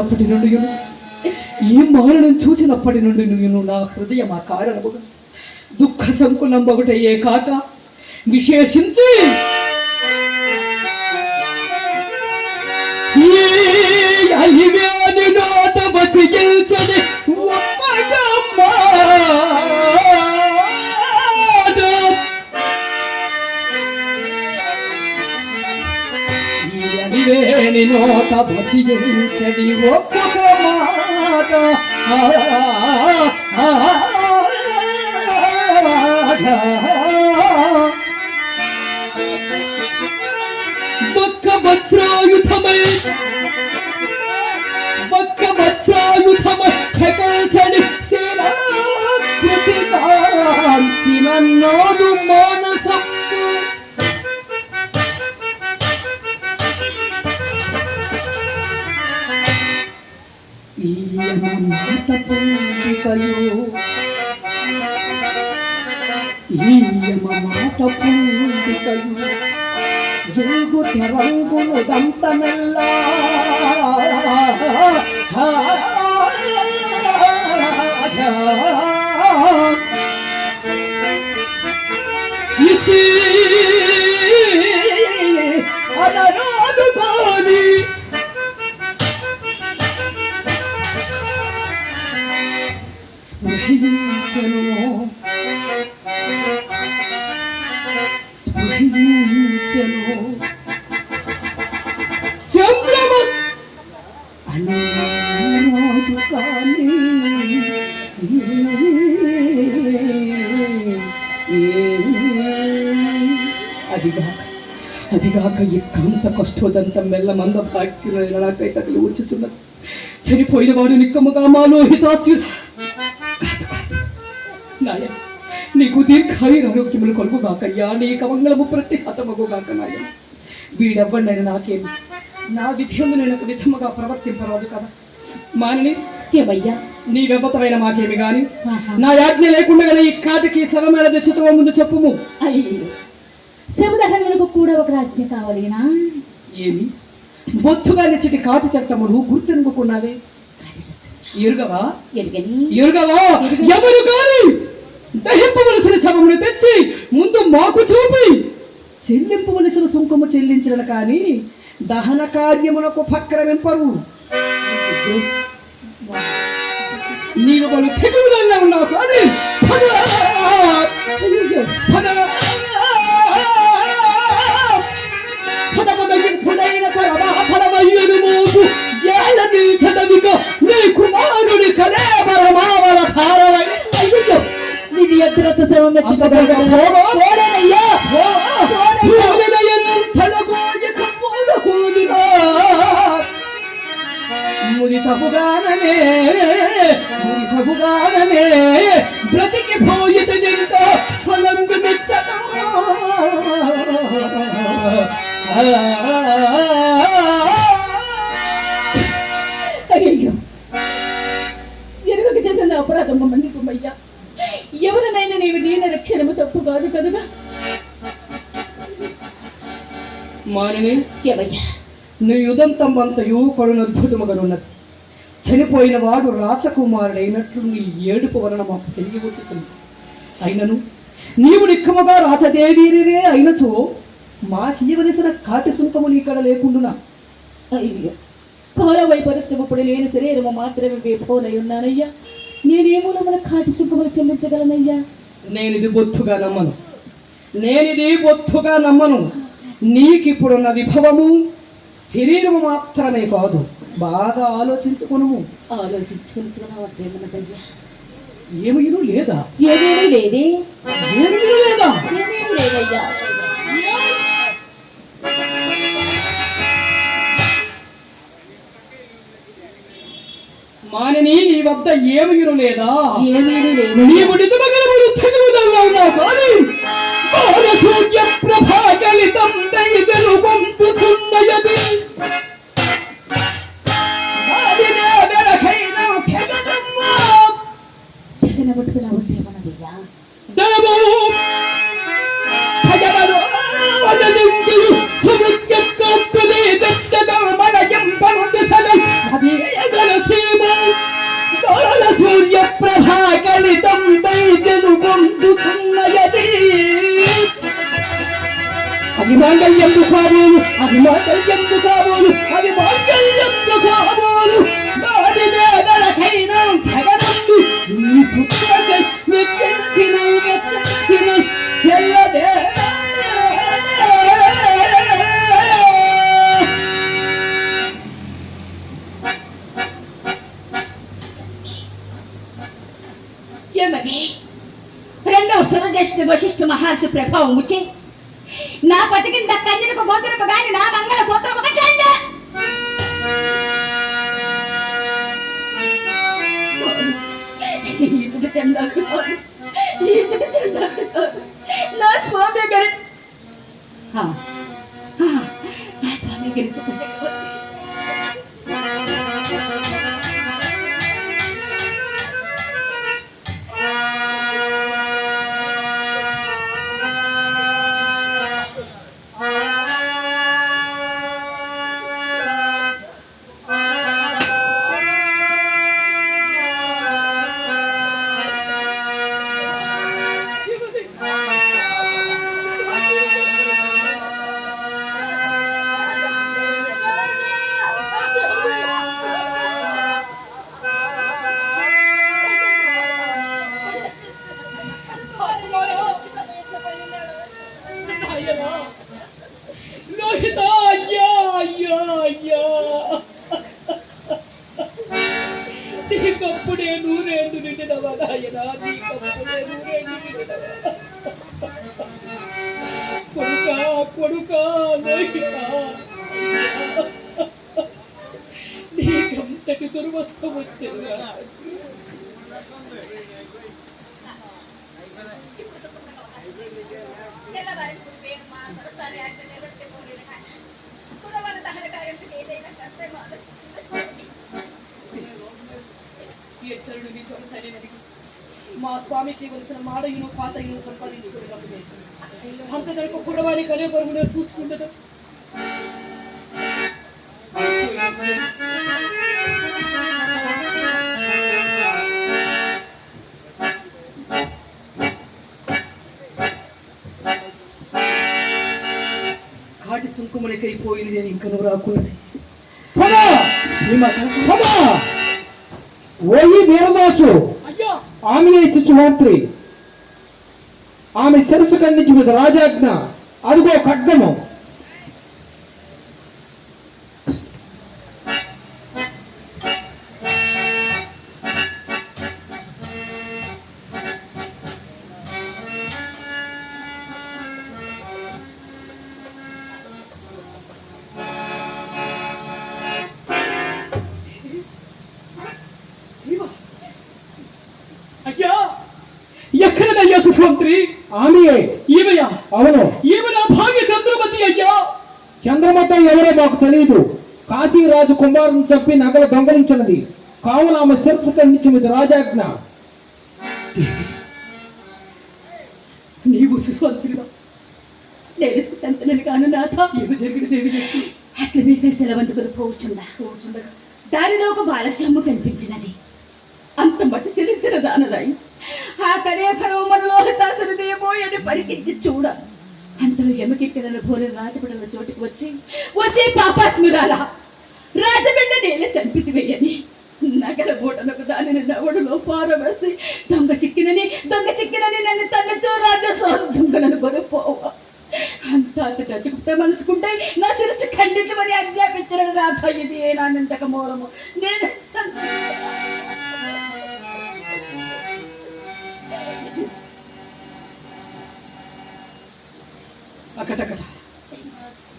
అప్పటి నుండి ఈ మారణం చూసినప్పటి నుండి నేను నా హృదయం ఆ కారణముగా దుఃఖ సంకులం ఒకటయ్యే కాక విశేషించి నోట వచ్చి గెలిచని నోట వచ్చి గెలిచని ఒక్కొక్క మాట వజ్రాయుధమై ఖగల్చని సేనాకృతి నన్నోడు మానసం మాట పొందికయో మాట పొందికయో దుర్గు తెరంగును దంతమెల్ల అనరాదు కాని స్పృశించను చంద్రము అనరాదు కాని అదిగాక ఎక్కంత కష్టోదంతం మెల్ల మంద భాగ్యుల నాకై తగిలి వచ్చుతున్నది. చనిపోయిన వాడు నిక్కముగా మాలోహితాస్యుడు నాయ నీకు దీర్ఘాయురారోగ్యములు కొలుగుగాకయ్యా, నీ కమంగళము ప్రతిహతమగుగాక నాయ. వీడెవ్వడినైనా నాకేమి, నా విధము నేను ఒక విధముగా ప్రవర్తింపరాదు కదా. మానని ఏమయ్యా నీవెవ్వతమైన మాకేమి గాని నా యాజ్ఞ లేకుండా ఈ కాటికి సగమేళ తెచ్చుతో ముందు చెప్పుము. అయ్యో శివదహనులకు కూడా ఒక రాజ్య కావాలినా? ఏమి బొత్తుగా నిచ్చటి కాటి చట్టమును గుర్తెనుకున్నది ఎరుగవా? ఎరుగవా? ఎవరు గాని దహింపవలసిన శవమును తెచ్చి ముందు మాకు చూపి చెల్లింపవలసిన సుంకము చెల్లించిన కానీ దహన కార్యములకు పక్రమింపరు. నీవు వాళ్ళు తెగుదల్లా ఉన్నావు కానీ నీ కుమారుడి కలేబరమావల ధారవై ఇది ఎత్తురత్త శవం మురితపుగానమే బ్రతికి పోయిత నింక ఫలంగు మెచ్చట అయ్యో ఎరుగక చేసిన అపరాధం మన్నిపుమయ్యా. ఎవరినైనా నీవు దీన రక్షణము తప్పు కాదు కనుక మానని నీ యుదంతం అంతయు కరుణద్భుతముగానున్నది. చనిపోయిన వాడు రాజకుమారుడైనట్లు నీ ఏడుపు వలన మాకు తెలియవచ్చుతుంది. అయినను నీవు నిక్కముగా రాజదేవీరే అయినచో మాకీవలసిన కాటి సుంకము నీకడ లేకుండునా? అయ్యో కాలవైపరీత్యముప్పుడు నేను శరీరము మాత్రమే వేపోనై ఉన్నానయ్యా. నేనేమూలమున కాటి సుంకములు చెల్లించగలనయ్యా? నేనిది బొత్తుగా నమ్మను. నీకిప్పుడున్న విభవము శరీరము మాత్రమే కాదు, బాగా ఆలోచించుకును. ఆలోచించుకున్నదయ్యా. ఏమీను లేదా? ఏమేమీ లేదే. ఏమీను లేదా? ఏమేమీ లేదయ్యా. మానని నీ వద్ద ఏమీను లేదా? ఏమీను లేదు. నీవు నిజమగలముడు తెగుదల్లా ఉన్నావు కానీ సూర్య ప్రభాగలితం దైగలు పంపుతున్నయది సముద్ర ప్రభాకలితంపై గెలుపొందుతున్నయది అది మాంగళ్యందు కాబోలు అది మాంగళ్యందు కాబోలు అది మాంగళ్యందు కాబోలు నాది వేదలకైనా జగనందు ఈ పుత్రకై వెచ్చించిన చెల్లదే ఏమది రెండవ సురజ్యేష్ఠ వశిష్ఠ మహర్షి ప్రభావం వచ్చి నా పతికింద కంజనకు గోతులకు గాని నా మంగళ సూత్రం ఒకటండి నా స్వామి గారి నా స్వామి గారి చక్రవర్తి నీకప్పుడే నూరేళ్ళు నిండినవా నాయనా నీకప్పుడే నూరేళ్ళు నిండినవా కొడుకా కొడుకా లోహిత నీకంతటి దుర్వస్థ వచ్చిందా మా స్వామికి వలసిన మాడయును పాతయును సంపాదించుకునే అంత తనకు కుర్రవాణి కనే కొరకు చూస్తుండదు కాటి సుంకుమనికైపోయినది అని ఇంకను రాకున్నది ఓయి వీరదాసు ఆమె శిశుమాత్రి ఆమె శిరసు ఖండించుకున్నది రాజాజ్ఞ అదిగో ఖడ్గము ఎక్కడదయ్యా సుమంత్రి ఆమె ఏమయ్యా అవును ఏమి నా భాగ్య చంద్రమతి అయ్యా చంద్రమత ఎవరో మాకు తెలియదు కాశీరాజు కుమారుని చంపి నగలు దొంగలించినది కావున ఆమె శిరస్సు ఖండించినది రాజాజ్ఞ నీవు సుమంత్రిగా నేను సుసంతనని కాను నాథ ఏమి జరిగిన దేవి అట్లా మీకు సెలవంతుకులు పోచుండగా దారిలో ఒక బాలస్యమ్మ కనిపించినది అంత మట్టి సిరించిన దానదాయి ఆ కడే ఫరోమలోహితాసురుదేమో అని పరికించి చూడ అంతలో ఎమకెక్కిన భోలి రాజబిడ్డల చోటికి వచ్చి వసే పాపాత్మురాలా రాజబిడ్డ నేనే చంపితివేయని నగల బోటలకు దానిని నవడులో పారవేసి దొంగ చిక్కినని నన్ను తన్నచో రాజసోదొంగలను కొనుపోవ అంత అతటతుకుతే మనసుకుంటే నా శిరస్సు ఖండించమని ఆజ్ఞాపించిన రాధ ఇది ఏనానంతక మూలము నేను అకటకట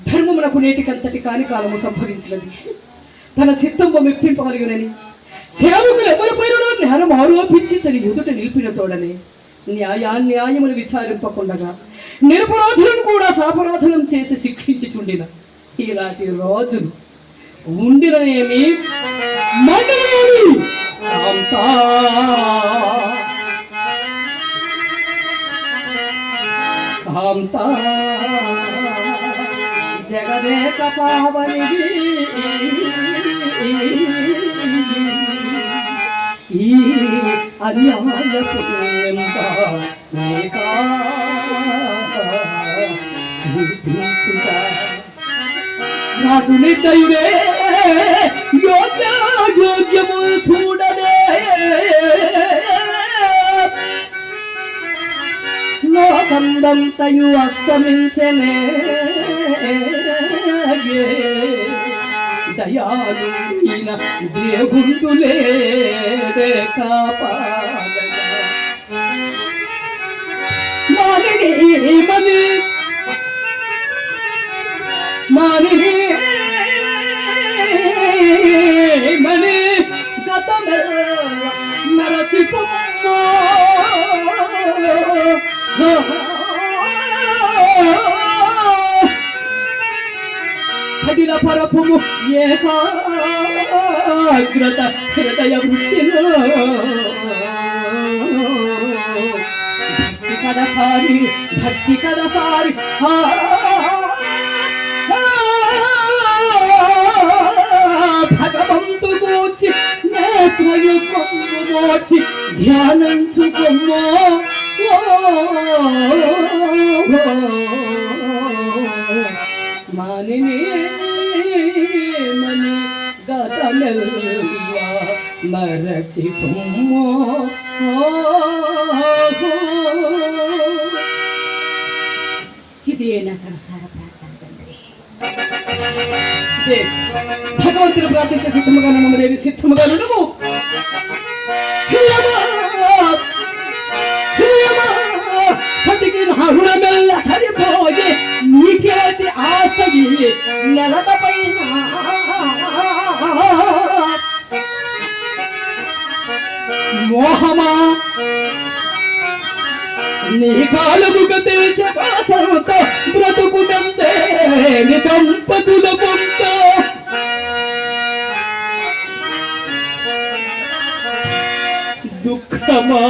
ధర్మమునకు నేటికంతటి కాని కాలము సంభవించినది తన చిత్తంబ మెప్పింపగలిగినని సేవకులు ఎవరిపైన జ్ఞానం ఆరోపించి తన ఎదుట నిలిపిన తోడనే న్యాయమును విచారింపకుండగా నిరపరాధులను కూడా సాపరాధులం చేసి శిక్షించుచుండిన ఇలాంటి రోజులు ఉండిననేమి మండలి అంతా కాంతా జగదేక పావని ఈ అన్యాయపు ఎంత నీకా కీర్తించుట. రాజు నిర్దయుడే యోగ్యము చూడనే లోకందంతయు అస్తమించనే దయాళుడైన దేవుండులే కాపాడగా. మానిని మని గతమెల్ల మరచిపోమ్మో. కదిల పరపుము ఏకాగ్రత హృదయ వృత్తిలో భక్తి కడసారి భగవంతు కూర్చి నేత్రయుగము మోచి ధ్యానించుకొమ్మో. మానిని మని గతమెల్ల మరచిపోమ్మో. ఇదే నా కనసార ప్రార్థన తండ్రి. భగవంతుడు ప్రార్థించే సిద్ధముగా నమ్మదేవి సిద్ధముగా నువ్వు సతికి రుణమెల్ల సరిపోయే నీకేటి ఆశగి నెలత పైన మోహమా నీ కాలముకు తెచ్చతో బ్రతుకుతంతే నీ దంపతుల పొంత దుఃఖమా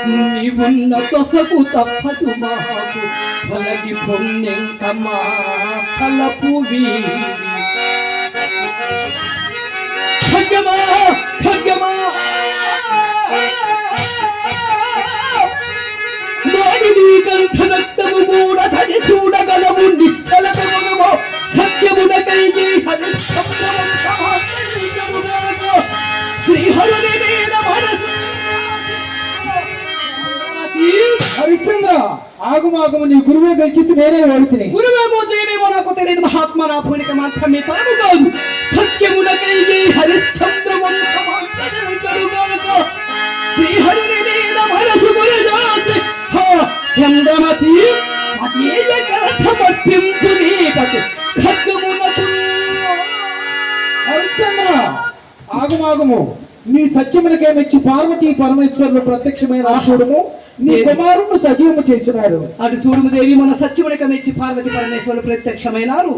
నీవున్న తొసకు తప్పదు మాకు ఫలగి పొన్నెంకమా ఫలపు ఖడ్గమా నీ కంఠనక్తము కూడా చని చూడగలవు నిశ్చలతమునమో సత్యమునకైగి శ్రీహరుని మీద మనసు. హరిశ్చంద్ర ఆగుమాగము నీ గురువే గెలిచింది నేనే ఓడితిని. గురువేమో జయమేమో నాకు తెలియదు మహాత్మ నా పూనిక మాత్రమే తరము కాదు. సత్యమునకైగి హరిశ్చంద్ర శ్రీహరుని మీద మనసు గురదాసి చంద్రమతి అదేయ కథమర్పింపు నీకటి ఖడ్గమునకు. హరిశ్చంద్ర ఆగుమాగము నీ సత్యమునకే మెచ్చి పార్వతీ పరమేశ్వరులు ప్రత్యక్షమైన చూడము నీ కుమారుడు సజీవము చేసినాడు. అటు చూడుము దేవి మన సత్యమునిక మెచ్చి పార్వతీ పరమేశ్వరులు ప్రత్యక్షమైనారు.